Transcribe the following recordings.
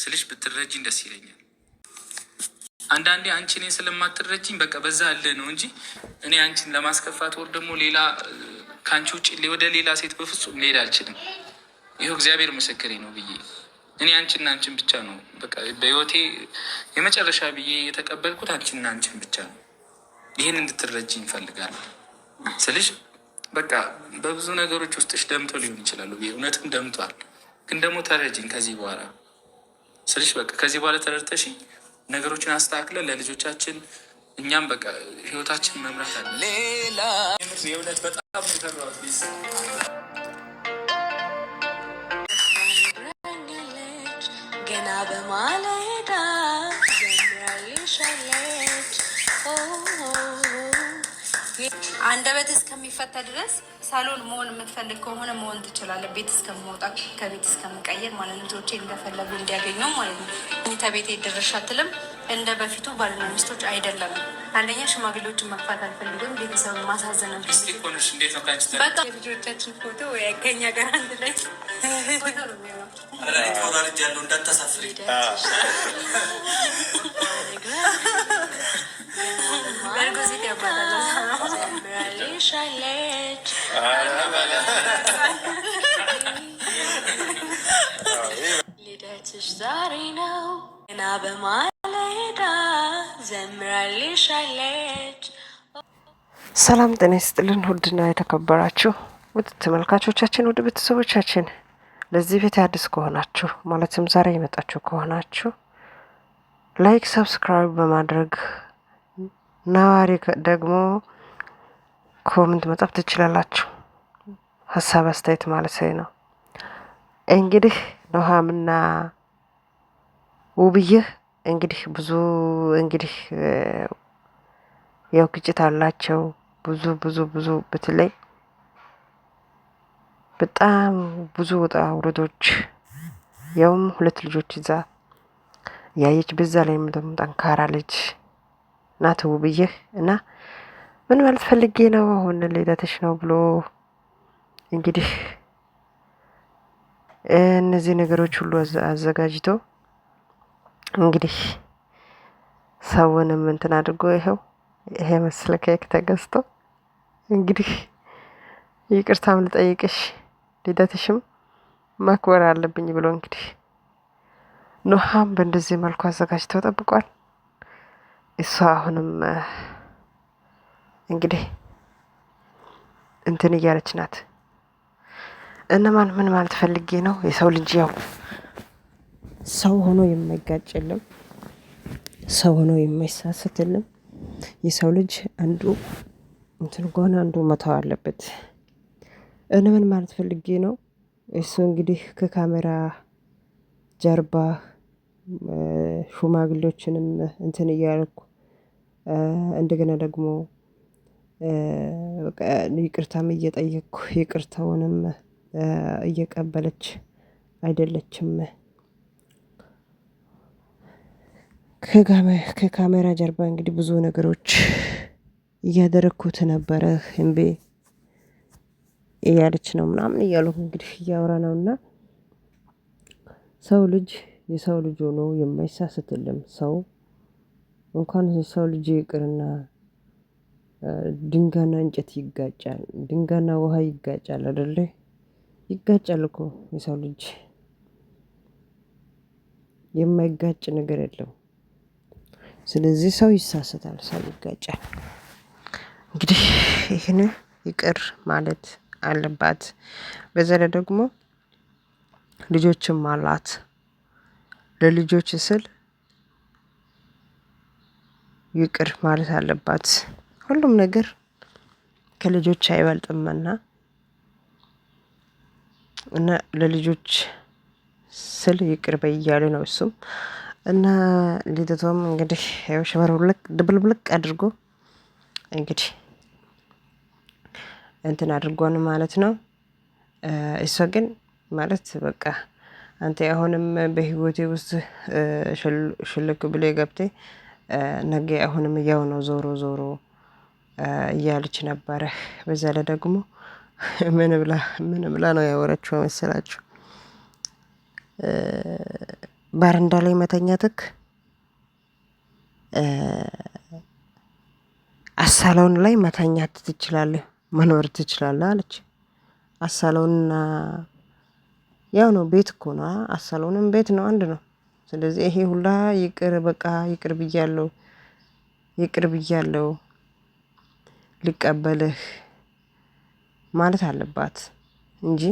ስልሽ ብትረጂኝ ደስ ይለኛል። አንዳንዴ አንቺ እኔን ስለማትረጂኝ በቃ በዛ አለ ነው እንጂ እኔ አንቺን ለማስከፋት ወር ደግሞ ሌላ ከአንቺ ውጭ ወደ ሌላ ሴት በፍጹም ሊሄድ አልችልም። ይኸው እግዚአብሔር ምስክሬ ነው ብዬ እኔ አንቺና አንቺን ብቻ ነው በቃ በህይወቴ የመጨረሻ ብዬ የተቀበልኩት አንቺና አንቺን ብቻ ነው። ይህን እንድትረጂኝ እፈልጋለሁ ስልሽ በቃ በብዙ ነገሮች ውስጥሽ ደምቶ ሊሆን ይችላሉ። እውነትም ደምቷል፣ ግን ደግሞ ተረጂኝ ከዚህ በኋላ ስልሽ በቃ ከዚህ በኋላ ተረድተሽ ነገሮችን አስተካክለን ለልጆቻችን እኛም በቃ ህይወታችን መምራት አለ። ሌላ የእውነት በጣም የሰራሁት ገና በማለዳ ጀምራልሻለች አንደበት እስከሚፈታ ድረስ ሳሎን መሆን የምትፈልግ ከሆነ መሆን ትችላለህ። ቤት እስከምወጣ ከቤት እስከምቀየር ማለት ልጆቼ እንደፈለጉ እንዲያገኘው ማለት ነው። እኝታ ቤት ድርሻ አትልም። እንደ በፊቱ ባልና ሚስቶች አይደለም። አንደኛ ሽማግሌዎችን መግፋት አልፈልግም። ቤተሰብ ማሳዘን በቃ የልጆቻችን ፎቶ ከኛ ጋር አንድ ላይ ፎቶ ነው የሚሆነው። ልጅ ያለው እንዳታሳፍሪ ልደትሽ ዛሬ ነው ገና በማለዳ ዘምራልሻለች። ሰላም ጤና ይስጥልን። ውድና የተከበራችሁ ውድ ተመልካቾቻችን፣ ውድ ቤተሰቦቻችን ለዚህ ቤት አዲስ ከሆናችሁ ማለትም ዛሬ የመጣችሁ ከሆናችሁ ላይክ፣ ሰብስክራይብ በማድረግ ነዋሪ ደግሞ ኮሜንት መጻፍ ትችላላችሁ። ሀሳብ አስተያየት ማለት ነው። እንግዲህ ኑሃምና ውብዬ እንግዲህ ብዙ ያው ግጭት አላቸው። ብዙ በተለይ በጣም ብዙ ወጣ ውረዶች ያውም ሁለት ልጆች ይዛ ያየች በዛ ላይ ደግሞ ጠንካራ ልጅ ናት ውብዬ እና ምን ማለት ፈልጌ ነው አሁን ልደትሽ ነው ብሎ እንግዲህ እነዚህ ነገሮች ሁሉ አዘጋጅቶ እንግዲህ ሰውንም እንትን አድርጎ ይሄ መስለ ኬክ ተገዝቶ እንግዲህ ይቅርታም ልጠይቅሽ ልደትሽም ማክበር አለብኝ ብሎ እንግዲህ ኑሃም በእንደዚህ መልኩ አዘጋጅተው ጠብቋል። እሷ አሁንም እንግዲህ እንትን እያለች ናት። እነማን ምን ማለት ፈልጌ ነው የሰው ልጅ ያው ሰው ሆኖ የማይጋጭ የለም፣ ሰው ሆኖ የማይሳሳት የለም። የሰው ልጅ አንዱ እንትን ከሆነ አንዱ መተው አለበት። ምን ማለት ፈልጌ ነው እሱ እንግዲህ ከካሜራ ጀርባ ሽማግሌዎችንም እንትን እያልኩ እንደገና ደግሞ ይቅርታም እየጠየቅኩ ይቅርታውንም እየቀበለች አይደለችም። ከካሜራ ጀርባ እንግዲህ ብዙ ነገሮች እያደረኩት ነበረ እምቢ እያለች ነው ምናምን እያሉ እንግዲህ እያወራ ነውና ሰው ልጅ የሰው ልጅ ሆኖ የማይሳሳት የለም። ሰው እንኳን የሰው ልጅ ይቅርና ድንጋይና እንጨት ይጋጫል፣ ድንጋይና ውሃ ይጋጫል አይደለ? ይጋጫል እኮ የሰው ልጅ የማይጋጭ ነገር የለም። ስለዚህ ሰው ይሳሳታል፣ ሰው ይጋጫል። እንግዲህ ይህን ይቅር ማለት አለባት። በዛ ላይ ደግሞ ልጆችም አላት። ለልጆች ስል ይቅር ማለት አለባት። ሁሉም ነገር ከልጆች አይበልጥምና እና ለልጆች ስል ይቅር በይ እያለ ነው እሱም እና ልደቷም እንግዲህ ያው ሽበርብርቅ ድብልብልቅ አድርጎ እንግዲህ እንትን አድርጓን ማለት ነው። እሷ ግን ማለት በቃ አንተ አሁንም በህይወቴ ውስጥ ሽልክ ብለህ ገብተህ ነገ አሁንም ያው ነው ዞሮ እያለች ነበረ። በዛ ላይ ደግሞ ምን ብላ ነው ያወራችው መሰላችሁ? ባረንዳ ላይ መተኛትክ አሳሎን ላይ መተኛት ትችላለህ፣ መኖር ትችላለህ አለች። አሳሎንና ያው ነው፣ ቤት እኮ ነው። አሳሎንም ቤት ነው፣ አንድ ነው። ስለዚህ ይሄ ሁላ ይቅር በቃ ይቅር ብያለሁ ልቀበልህ ማለት አለባት እንጂ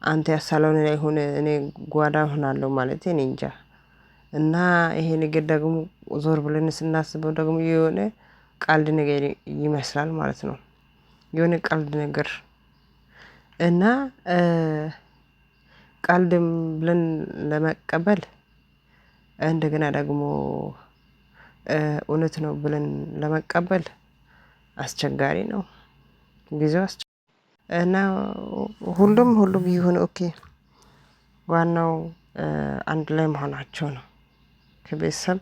አንተ ያሳሎን ላይ ሆነ እኔ ጓዳ ሆናለሁ ማለት እኔ እንጃ። እና ይሄ ነገር ደግሞ ዞር ብለን ስናስበው ደግሞ የሆነ ቀልድ ነገር ይመስላል ማለት ነው። የሆነ ቀልድ ነገር እና ቀልድም ብለን ለመቀበል እንደገና ደግሞ እውነት ነው ብለን ለመቀበል አስቸጋሪ ነው ጊዜው እና ሁሉም ይሁን ኦኬ። ዋናው አንድ ላይ መሆናቸው ነው። ከቤተሰብ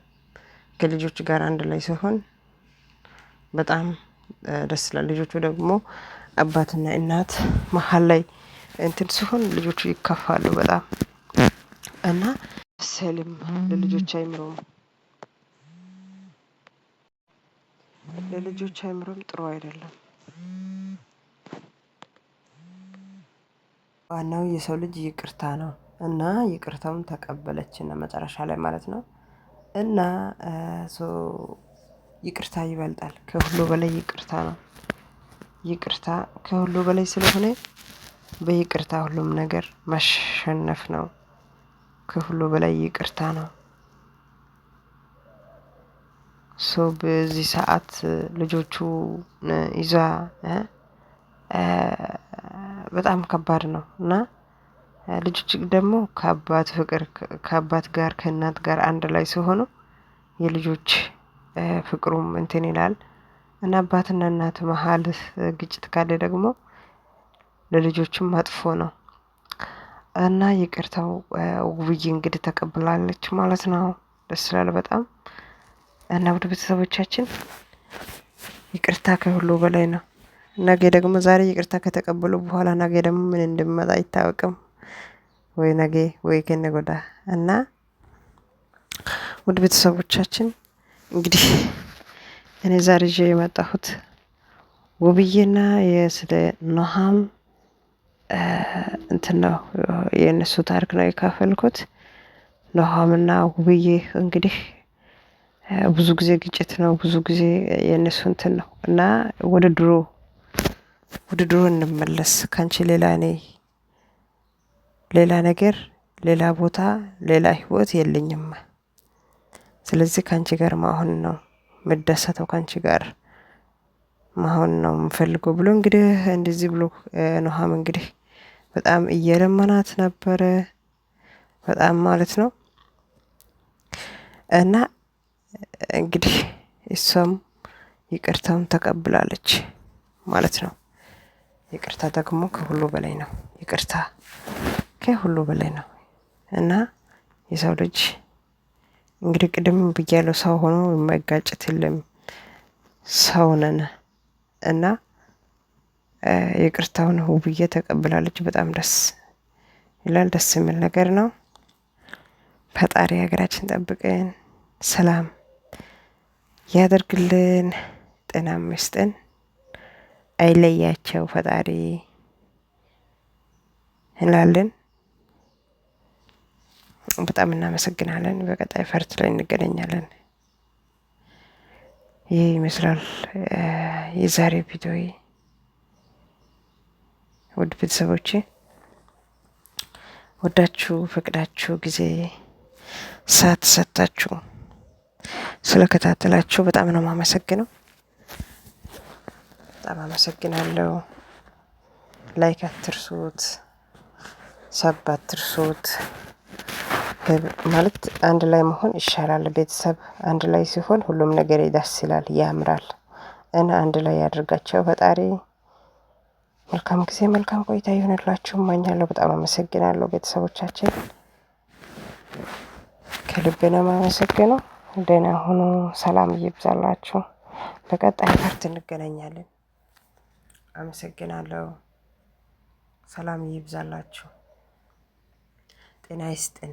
ከልጆች ጋር አንድ ላይ ሲሆን በጣም ደስ ይላል። ልጆቹ ደግሞ አባትና እናት መሃል ላይ እንትን ሲሆን ልጆቹ ይከፋሉ በጣም እና ሰልም ለልጆች አይምሮም ጥሩ አይደለም። ዋናው የሰው ልጅ ይቅርታ ነው እና ይቅርታውን ተቀበለች እና መጨረሻ ላይ ማለት ነው። እና ይቅርታ ይበልጣል፣ ከሁሉ በላይ ይቅርታ ነው። ይቅርታ ከሁሉ በላይ ስለሆነ በይቅርታ ሁሉም ነገር ማሸነፍ ነው። ከሁሉ በላይ ይቅርታ ነው። በዚህ ሰዓት ልጆቹ ይዛ በጣም ከባድ ነው እና ልጆች ደግሞ ከአባት ፍቅር ከአባት ጋር ከእናት ጋር አንድ ላይ ሲሆኑ የልጆች ፍቅሩም እንትን ይላል እና አባትና እናት መሀል ግጭት ካለ ደግሞ ለልጆችም መጥፎ ነው። እና ይቅርታው ውብዬ እንግዲህ ተቀብላለች ማለት ነው። ደስ ይላል በጣም እና ውድ ቤተሰቦቻችን ይቅርታ ከሁሉ በላይ ነው። ነገ ደግሞ ዛሬ ይቅርታ ከተቀበሉ በኋላ ነገ ደግሞ ምን እንደሚመጣ አይታወቅም። ወይ ነገ ወይ ከነገ ወዲያ እና ውድ ቤተሰቦቻችን እንግዲህ እኔ ዛሬ ይዤ የመጣሁት ውብዬና ስለ ኑሃም እንትን ነው የእነሱ ታሪክ ነው የካፈልኩት። ኑሃምና ውብዬ እንግዲህ ብዙ ጊዜ ግጭት ነው፣ ብዙ ጊዜ የእነሱ እንትን ነው እና ወደ ድሮ እንመለስ። ካንቺ ሌላ እኔ ሌላ ነገር፣ ሌላ ቦታ፣ ሌላ ህይወት የለኝም። ስለዚህ ካንቺ ጋር መሆን ነው የምደሰተው፣ ካንቺ ጋር መሆን ነው የምፈልገው ብሎ እንግዲህ እንደዚህ ብሎ ኑሃም እንግዲህ በጣም እየለመናት ነበረ፣ በጣም ማለት ነው። እና እንግዲህ እሷም ይቅርታውን ተቀብላለች ማለት ነው። ይቅርታ ደግሞ ከሁሉ በላይ ነው። ይቅርታ ከሁሉ በላይ ነው እና የሰው ልጅ እንግዲህ ቅድም ብያለሁ፣ ሰው ሆኖ የማይጋጭት የለም፣ ሰው ነን እና ይቅርታውን ውብዬ ተቀብላለች። በጣም ደስ ይላል፣ ደስ የሚል ነገር ነው። ፈጣሪ ሀገራችን ጠብቀን ሰላም ያደርግልን፣ ጤናም ይስጠን፣ አይለያቸው ፈጣሪ እንላለን። በጣም እናመሰግናለን። በቀጣይ ፓርት ላይ እንገናኛለን። ይህ ይመስላል የዛሬ ቪዲዮ። ውድ ቤተሰቦቼ ወዳችሁ ፈቅዳችሁ ጊዜ ሰዓት ሰጣችሁ ስለከታተላችሁ በጣም ነው የማመሰግነው። በጣም አመሰግናለሁ። ላይክ አትርሱት፣ ሰብ አትርሱት። ማለት አንድ ላይ መሆን ይሻላል። ቤተሰብ አንድ ላይ ሲሆን ሁሉም ነገር ደስ ይላል፣ ያምራል እና አንድ ላይ ያድርጋቸው ፈጣሪ። መልካም ጊዜ መልካም ቆይታ ይሁንላችሁ እመኛለሁ። በጣም አመሰግናለሁ ቤተሰቦቻችን፣ ከልብ ነው የማመሰግነው። ደህና ሁኑ፣ ሰላም ይብዛላችሁ። በቀጣይ ፓርት እንገናኛለን። አመሰግናለሁ። ሰላም ይብዛላችሁ። ጤና ይስጥን።